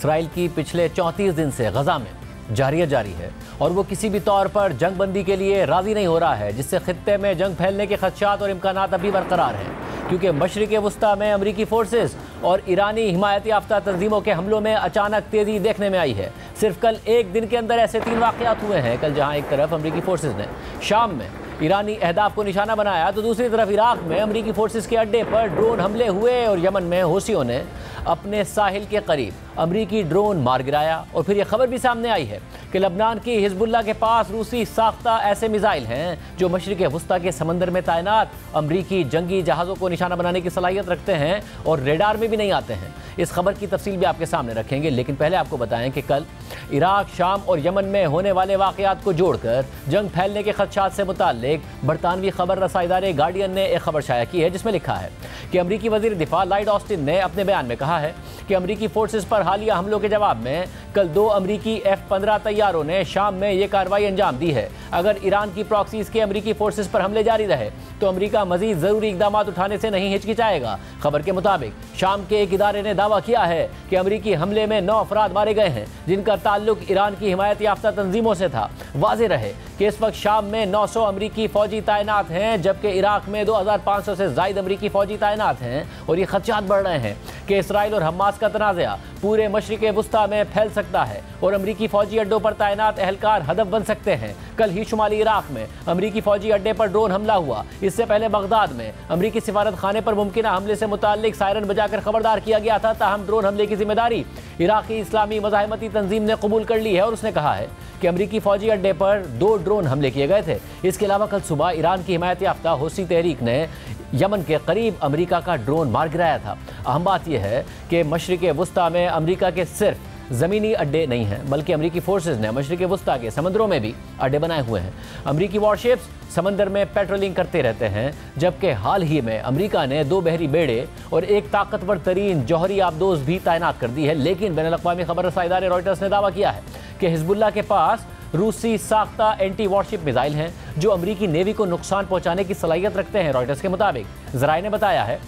Israel की पिछले 34 दिन से गजा में जारी है और वो किसी भी तौर पर जंग बंदी के लिए राजी नहीं हो रहा है, जिससे खित्ते में जंग फैलने के खदशात और इम्कानात अभी बरकरार हैं, क्योंकि मशरिक़ वस्ता में अमरीकी फोर्सेस और ईरानी हिमायत याफ्ता तंजीमों के हमलों में अचानक तेज़ी देखने में आई है। सिर्फ कल एक दिन के अंदर ऐसे 3 वाक़यात हुए हैं। कल जहां एक तरफ अमरीकी फोर्सेस ने शाम में ईरानी अहदाफ को निशाना बनाया, तो दूसरी तरफ इराक में अमरीकी फोर्सेस के अड्डे पर ड्रोन हमले हुए और यमन में हौसियों ने अपने साहिल के करीब अमरीकी ड्रोन मार गिराया। और फिर यह खबर भी सामने आई है कि लबनान की हिजबुल्लाह के पास रूसी साख्ता ऐसे मिसाइल हैं जो मशरिक़ वस्ता के समंदर में तैनात अमरीकी जंगी जहाज़ों को निशाना बनाने की सलाहियत रखते हैं और रेडार में भी नहीं आते हैं। इस खबर की तफसील भी आपके सामने रखेंगे, लेकिन पहले आपको बताएं कि कल इराक, शाम और यमन में होने वाले वाक़यात को जोड़कर जंग फैलने के खदशात से मुताल्लिक बरतानवी खबर रसा इदारे गार्डियन ने एक खबर शाया की है, जिसमें लिखा है कि अमरीकी वज़ीर दिफा लॉयड ऑस्टिन ने अपने बयान में कहा है कि अमरीकी फोर्सेस पर हालिया हमलों के जवाब में कल 2 अमरीकी F-15 तैयारों ने शाम में ये कार्रवाई अंजाम दी है। अगर ईरान की प्रॉक्सीज के अमरीकी फोर्सेस पर हमले जारी रहे तो अमरीका मजीद ज़रूरी इकदाम उठाने से नहीं हिचकिचाएगा। खबर के मुताबिक शाम के एक इदारे ने दावा किया है कि अमरीकी हमले में 9 अफराद मारे गए हैं, जिनका ताल्लुक ईरान की हिमायत याफ्ता तंजीमों से था। वाज़ेह रहे कि इस वक्त शाम में 900 अमरीकी फ़ौजी तैनात हैं, जबकि इराक में 2500 से ज़ायद अमरीकी फ़ौजी तैनात हैं। और ये खदशात बढ़ रहे हैं कि इसराइल और हमास का तनाज़ा पूरे मशरिक़ वस्ता में फैल सकता है और अमरीकी फ़ौजी अड्डों पर तैनात एहलकार हदफ बन सकते हैं। कल ही शुमाली इराक में अमरीकी फ़ौजी अड्डे पर ड्रोन हमला हुआ। इससे पहले बगदाद में अमरीकी सिफारत खाने पर मुमकिन हमले से मुताल्लिक सायरन बजाकर खबरदार किया गया था। ताहम ड्रोन हमले की जिम्मेदारी इराकी इस्लामी मज़ाहमती तंजीम ने कबूल कर ली है और उसने कहा है कि अमरीकी फ़ौजी अड्डे पर 2 ड्रोन हमले किए गए थे। इसके अलावा कल सुबह ईरान की हिमायत याफ्ता हौसी तहरीक ने यमन के करीब अमरीका का ड्रोन मार गिराया था। अहम बात यह है कि मशरिक़ वस्ता में अमरीका के सिर्फ ज़मीनी अड्डे नहीं हैं, बल्कि अमरीकी फोर्सेस ने मशरिक़ वस्ता के समंदरों में भी अड्डे बनाए हुए हैं। अमरीकी वॉरशिप्स समंदर में पेट्रोलिंग करते रहते हैं, जबकि हाल ही में अमरीका ने 2 बहरी बेड़े और एक ताकतवर तरीन जौहरी आबदोज़ भी तैनात कर दी है। लेकिन बैनुल-अक़वामी खबर रसा इदारे रॉयटर्स ने दावा किया है कि हिजबुल्लाह के पास रूसी साख्ता एंटी वॉरशिप मिसाइल हैं जो अमरीकी नेवी को नुकसान पहुंचाने की सलाहियत रखते हैं। रॉयटर्स के मुताबिक ज़राए ने बताया है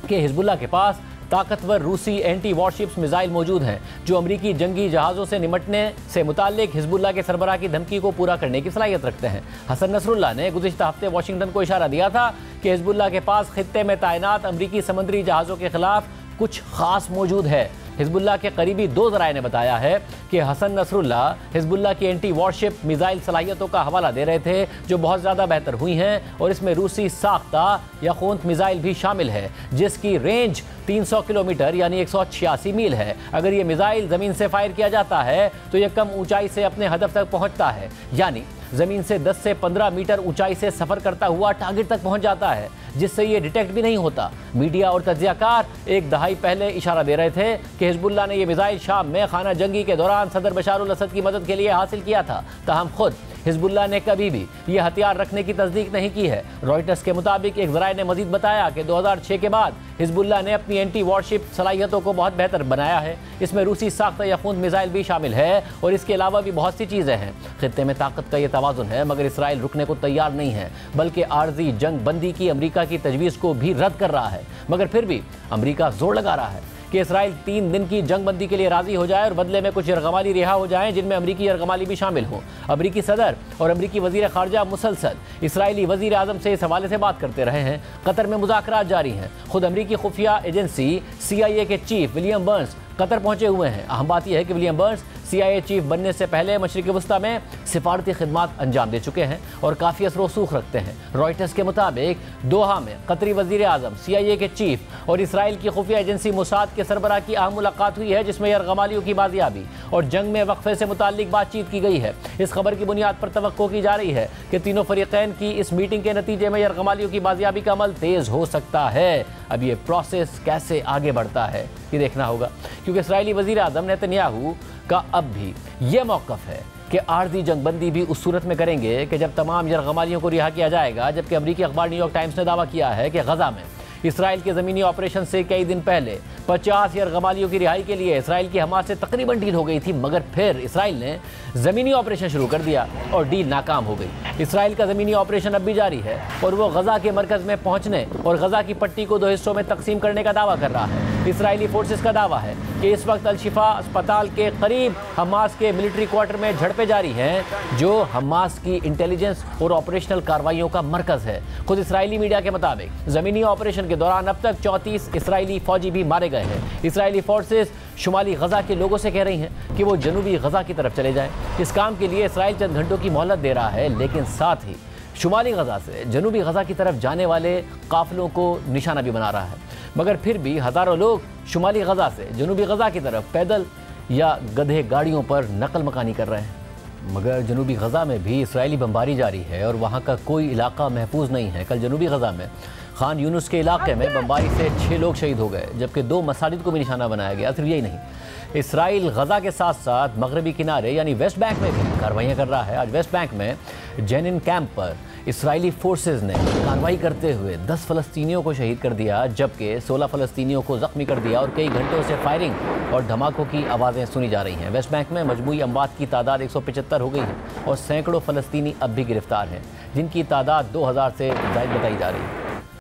कि हिजबुल्लाह के पास ताकतवर रूसी एंटी वॉरशिप्स मिसाइल मौजूद हैं जो अमरीकी जंगी जहाज़ों से निमटने से मुताल्लिक हिजबुल्लाह के सरबराह की धमकी को पूरा करने की सलाहियत रखते हैं। हसन नसरुल्लाह ने गुज़िश्ता हफ्ते वाशिंगटन को इशारा दिया था कि हिजबुल्लाह के पास खित्ते में तैनात अमरीकी समुद्री जहाज़ों के खिलाफ कुछ खास मौजूद है। हिजबुल्लाह के करीबी 2 ज़राए ने बताया है कि हसन नसरुल्लाह हिजबुल्लाह की एंटी वॉरशिप मिसाइल सलाहियतों का हवाला दे रहे थे जो बहुत ज़्यादा बेहतर हुई हैं और इसमें रूसी साख्ता यखूंत मिसाइल भी शामिल है, जिसकी रेंज 300 किलोमीटर यानी 186 मील है। अगर ये मिसाइल ज़मीन से फायर किया जाता है तो यह कम ऊंचाई से अपने हदफ तक पहुंचता है, यानी ज़मीन से 10 से 15 मीटर ऊंचाई से सफ़र करता हुआ टारगेट तक पहुंच जाता है, जिससे ये डिटेक्ट भी नहीं होता। मीडिया और तज्ज़ियाकार एक दहाई पहले इशारा दे रहे थे कि हिजबुल्लाह ने यह मिसाइल शाम में खाना जंगी के दौरान सदर बशार अल असद की मदद के लिए हासिल किया था। ताहम खुद हिजबुल्लाह ने कभी भी यह हथियार रखने की तस्दीक नहीं की है। रॉयटर्स के मुताबिक एक ज़राए ने मजीद बताया कि 2006 के बाद हिजबुल्लाह ने अपनी एंटी वॉरशिप सलाहियतों को बहुत बेहतर बनाया है। इसमें रूसी साख्ता यखूंत मिसाइल भी शामिल है और इसके अलावा भी बहुत सी चीज़ें हैं। खित्ते में ताकत का यह तवाज़ुन है, मगर इसराइल रुकने को तैयार नहीं है, बल्कि आर्जी जंग बंदी की अमरीका की तजवीज़ को भी रद्द कर रहा है। मगर फिर भी अमरीका जोर लगा रहा है कि इसराइल 3 दिन की जंग बंदी के लिए राजी हो जाए और बदले में कुछ यरगमाली रिहा हो जाएं, जिनमें अमरीकी यरगमाली भी शामिल हो। अमरीकी सदर और अमरीकी वजीर खारजा मुसलसल इसराइली वजीर आजम से इस हवाले से बात करते रहे हैं। कतर में मुज़ाकरात जारी हैं। खुद अमरीकी खुफिया एजेंसी CIA के चीफ विलियम बर्न्स कतर पहुंचे हुए हैं। अहम बात यह है कि विलियम बर्न्स CIA चीफ बनने से पहले मशरिक़ वस्ता में सिफारती खिदमात अंजाम दे चुके हैं और काफ़ी असर रसूख रखते हैं। रॉयटर्स के मुताबिक दोहा में कतरी वज़ीर आज़म, CIA के चीफ और इसराइल की खुफिया एजेंसी मुसाद के सरबराह की अहम मुलाकात हुई है, जिसमें यरगमालियों की बाजियाबी और जंग में वक्फे से मुताल्लिक बातचीत की गई है। इस खबर की बुनियाद पर तवक्को की जा रही है कि तीनों फरीक़ैन की इस मीटिंग के नतीजे में यरगमालियों की बाजियाबी का अमल तेज़ हो सकता है। अब ये प्रोसेस कैसे आगे बढ़ता है ये देखना होगा, क्योंकि इसराइली वज़ीर आज़म नेतन्याहू का अब भी ये मौक़िफ़ है कि आर्जी जंगबंदी भी उस सूरत में करेंगे कि जब तमाम यरगमालियों को रिहा किया जाएगा। जबकि अमरीकी अखबार न्यूयॉर्क टाइम्स ने दावा किया है कि गजा में इसराइल के ज़मीनी ऑपरेशन से कई दिन पहले 50 यरगमालियों की रिहाई के लिए इसराइल की हमास से तकरीबन डील हो गई थी, मगर फिर इसराइल ने ज़मीनी ऑपरेशन शुरू कर दिया और डील नाकाम हो गई। इसराइल का ज़मीनी ऑपरेशन अब भी जारी है और वो गजा के मरकज़ में पहुंचने और गजा की पट्टी को 2 हिस्सों में तकसीम करने का दावा कर रहा है। इसराइली फोर्सेस का दावा है कि इस वक्त अल-शिफा अस्पताल के करीब हमास के मिलिट्री क्वार्टर में झड़पें जारी हैं, जो हमास की इंटेलिजेंस और ऑपरेशनल कार्रवाइयों का मरकज़ है। खुद इसराइली मीडिया के मुताबिक ज़मीनी ऑपरेशन के दौरान अब तक 34 इसराइली फौजी भी मारे गए हैं। इसराइली फोर्सेस शुमाली गजा के लोगों से कह रही हैं कि वो जनूबी गजा की तरफ चले जाएं। इस काम के लिए इसराइल चंद घंटों की मोहलत दे रहा है, लेकिन साथ ही शुमाली गजा से जनूबी गजा की तरफ जाने वाले काफिलों को निशाना भी बना रहा है। मगर फिर भी हज़ारों लोग शुमाली गजा से जनूबी गजा की तरफ पैदल या गधे गाड़ियों पर नकल मकानी कर रहे हैं। मगर जनूबी गजा में भी इसराइली बमबारी जारी है और वहाँ का कोई इलाका महफूज नहीं है। कल जनूबी गजा में खान यूनुस के इलाके में बमबारी से 6 लोग शहीद हो गए, जबकि 2 मसाजिद को भी निशाना बनाया गया। सिर्फ यही नहीं, इसराइल गजा के साथ साथ मगरबी किनारे यानी वेस्ट बैंक में भी कार्रवाइयाँ कर रहा है। आज वेस्ट बैंक में जेनिन कैंप पर इसराइली फोर्सेस ने कार्रवाई करते हुए 10 फ़लस्तीनियों को शहीद कर दिया, जबकि 16 फ़लस्तीनियों को ज़ख्मी कर दिया और कई घंटों से फायरिंग और धमाकों की आवाज़ें सुनी जा रही हैं। वेस्ट बैंक में मजमूई अमवात की तादाद 175 हो गई है और सैकड़ों फ़लस्तीनी अब भी गिरफ्तार हैं, जिनकी तादाद 2000 से ज़ायद बताई जा रही है।